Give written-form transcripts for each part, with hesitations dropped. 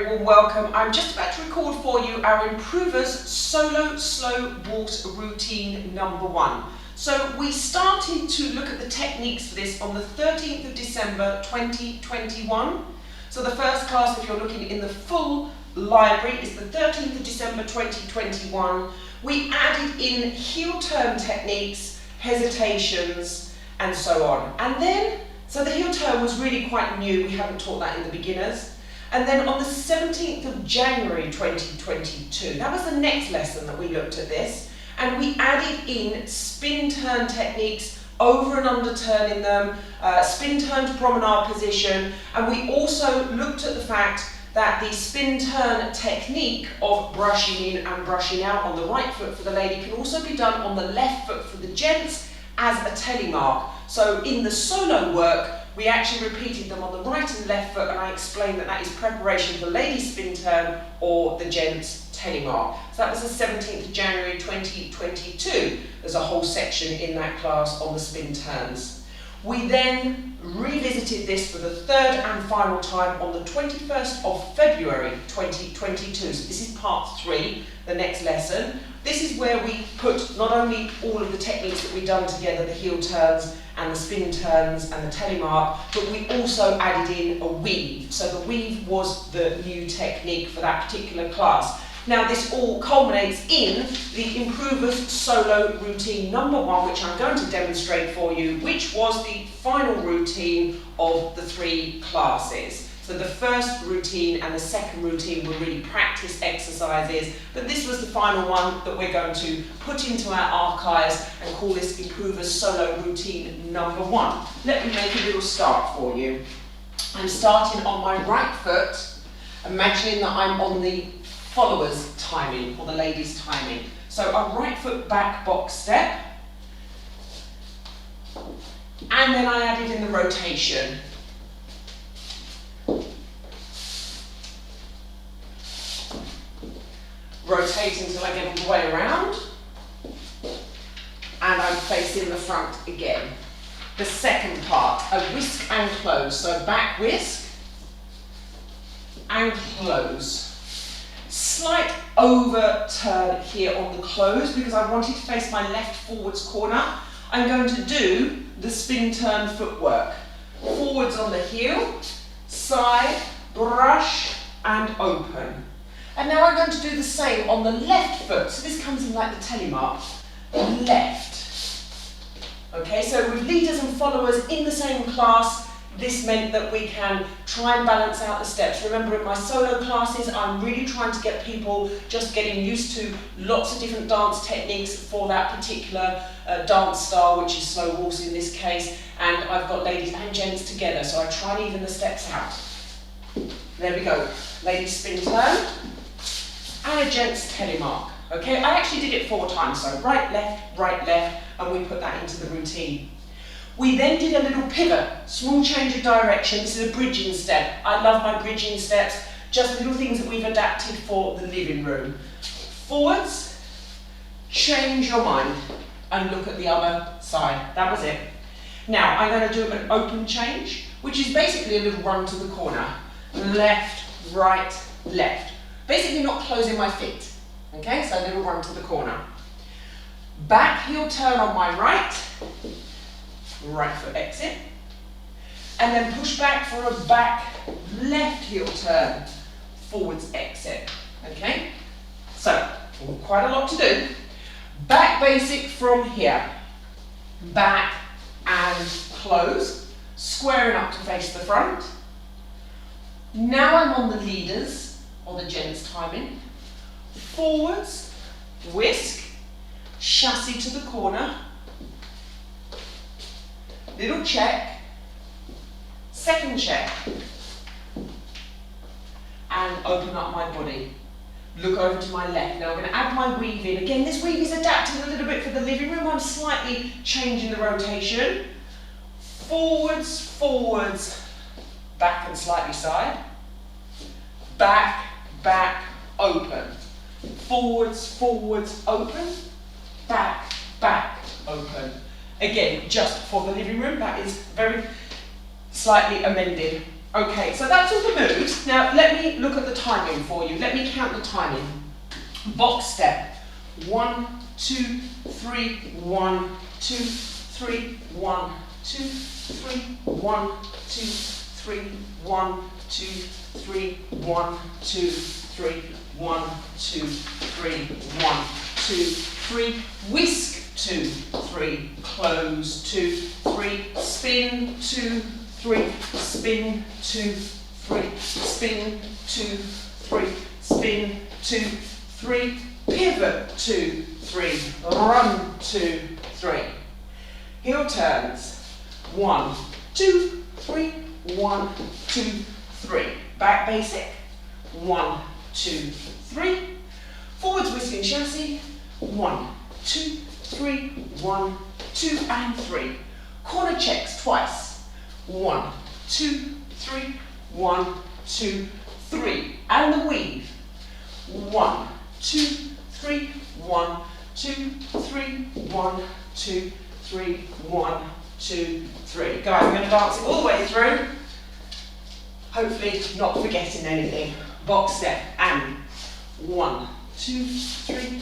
warm welcome. I'm just about to record for you our Improvers Solo Slow Waltz routine number 1. So we started to look at the techniques for this on the 13th of December 2021. So the first class, if you're looking in the full library, is the 13th of December 2021. We added in heel turn techniques, hesitations, and so on. And then, so the heel turn was really quite new. We haven't taught that in the beginners. And then on the 17th of January 2022, that was the next lesson that we looked at this, and we added in spin turn techniques, over and under turning them, spin turn to promenade position, and we also looked at the fact that the spin turn technique of brushing in and brushing out on the right foot for the lady can also be done on the left foot for the gents as a telemark. So in the solo work, we actually repeated them on the right and left foot, and I explained that that is preparation for lady spin turn or the gents telemark. So that was the 17th of January 2022. There's a whole section in that class on the spin turns. We then revisited this for the third and final time on the 21st of February 2022. So this is part 3, the next lesson. This is where we put not only all of the techniques that we've done together, the heel turns and the spin turns and the telemark, but we also added in a weave. So the weave was the new technique for that particular class. Now this all culminates in the Improvers Solo routine number 1, which I'm going to demonstrate for you, which was the final routine of the 3 classes. So the first routine and the second routine were really practice exercises, but this was the final one that we're going to put into our archives and call this Improvers Solo routine number 1. Let me make a little start for you. I'm starting on my right foot, imagining that I'm on the follower's timing or the lady's timing. So a right foot back box step, and then I added in the rotation. Rotate until I get all the way around, and I'm facing the front again. The second part, a whisk and close. So back whisk and close. Slight overturn here on the close because I wanted to face my left forwards corner. I'm going to do the spin turn footwork. Forwards on the heel, side, brush and open. And now I'm going to do the same on the left foot. So this comes in like the telemark. Left. Okay, so with leaders and followers in the same class, this meant that we can try and balance out the steps. Remember, in my solo classes, I'm really trying to get people just getting used to lots of different dance techniques for that particular dance style, which is slow waltz in this case. And I've got ladies and gents together, so I try and even the steps out. There we go. Ladies spin turn. And a gents telemark. Okay, I actually did it 4 times, so right, left, and we put that into the routine. We then did a little pivot, small change of direction. This is a bridging step. I love my bridging steps, just little things that we've adapted for the living room. Forwards, change your mind, and look at the other side. That was it. Now, I'm going to do an open change, which is basically a little run to the corner. Left, right, left. Basically not closing my feet, okay? So a little run to the corner. Back heel turn on my right foot exit, and then push back for a back left heel turn, forwards exit, okay? So, quite a lot to do. Back basic from here. Back and close, squaring up to face the front. Now I'm on the leaders, or the gents timing. Forwards, whisk, chassis to the corner, little check, second check, and open up my body. Look over to my left. Now I'm going to add my weave in. Again, this weave is adapted a little bit for the living room. I'm slightly changing the rotation. Forwards, forwards, back and slightly side. Back, back, open. Forwards, forwards, open. Back, back, open. Again, just for the living room, that is very slightly amended. Okay, so that's all the moves. Now let me look at the timing for you. Let me count the timing. Box step. 1, 2, 3, 1, 2, 3, 1, 2, 3, 1, 2, 3, 1, 2, 3, 1, 2, 3, 1, 2, 3, 1, 2, 3, whisk, 2, 3, close, 2, 3, spin, 2, 3, spin, 2, 3, spin, 2, 3, spin, 2, 3, pivot, 2, 3, run, 2, 3. Heel turns, 1, 2, 3, 1, 2, 3. Back basic, 1, 2, 3. Forwards whisking chassis, 1, 2, 3, 1, 2 and 3. Corner checks twice, 1, 2, 3, 1, 2, 3. And the weave, 1, 2, 3, 1, 2, 3, 1, 2, 3, 1, 2, 3. Guys, I'm going to dance it all the way through. Hopefully not forgetting anything. Box step and 1, 2, 3, 1,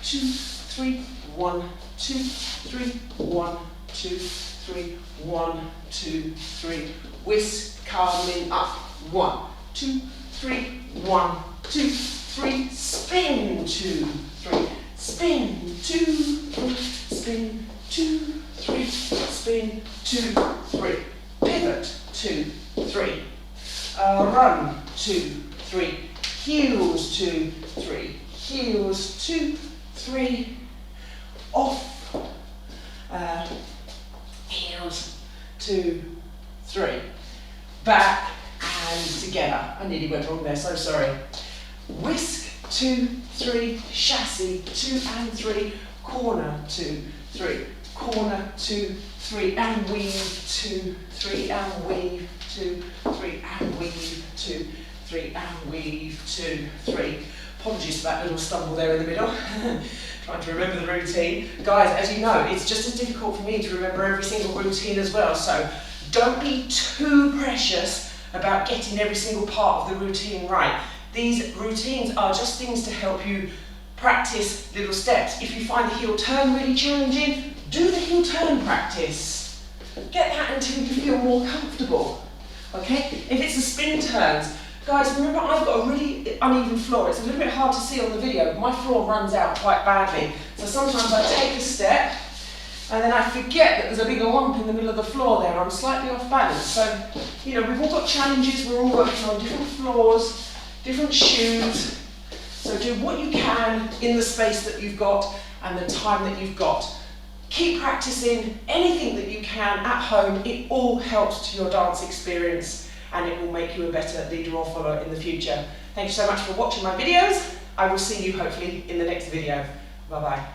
2, 3, 1, 2, 3, 1, 2, 3, 1, 2, 3. Whisk, coming up. 1, 2, 3, 1, 2, 3. Spin, 2, 3. Spin, 2, 3. Spin, 2, 3. Spin, 2, 3. Pivot, 2, 3. Run, 2, 3. Heels, 2, 3. Heels, 2, 3. Off. Heels, 2, 3. Back and together. I nearly went wrong there, so sorry. Whisk, 2, 3. Chassis, 2 and 3. Corner, 2, 3. Corner, 2, 3. And weave, 2, 3. And weave, 2, 3. And weave, 2, 3. And weave, 2, 3. Apologies for that little stumble there in the middle. Trying to remember the routine. Guys, as you know, it's just as difficult for me to remember every single routine as well, so don't be too precious about getting every single part of the routine right. These routines are just things to help you practice little steps. If you find the heel turn really challenging, do the heel turn practice. Get that until you feel more comfortable. Okay? If it's the spin turns, guys, remember I've got a really uneven floor. It's a little bit hard to see on the video. My floor runs out quite badly. So sometimes I take a step and then I forget that there's a big lump in the middle of the floor there. I'm slightly off balance. So, you know, we've all got challenges. We're all working on different floors, different shoes. So do what you can in the space that you've got and the time that you've got. Keep practicing anything that you can at home. It all helps to your dance experience and it will make you a better leader or follower in the future. Thank you so much for watching my videos. I will see you hopefully in the next video. Bye bye.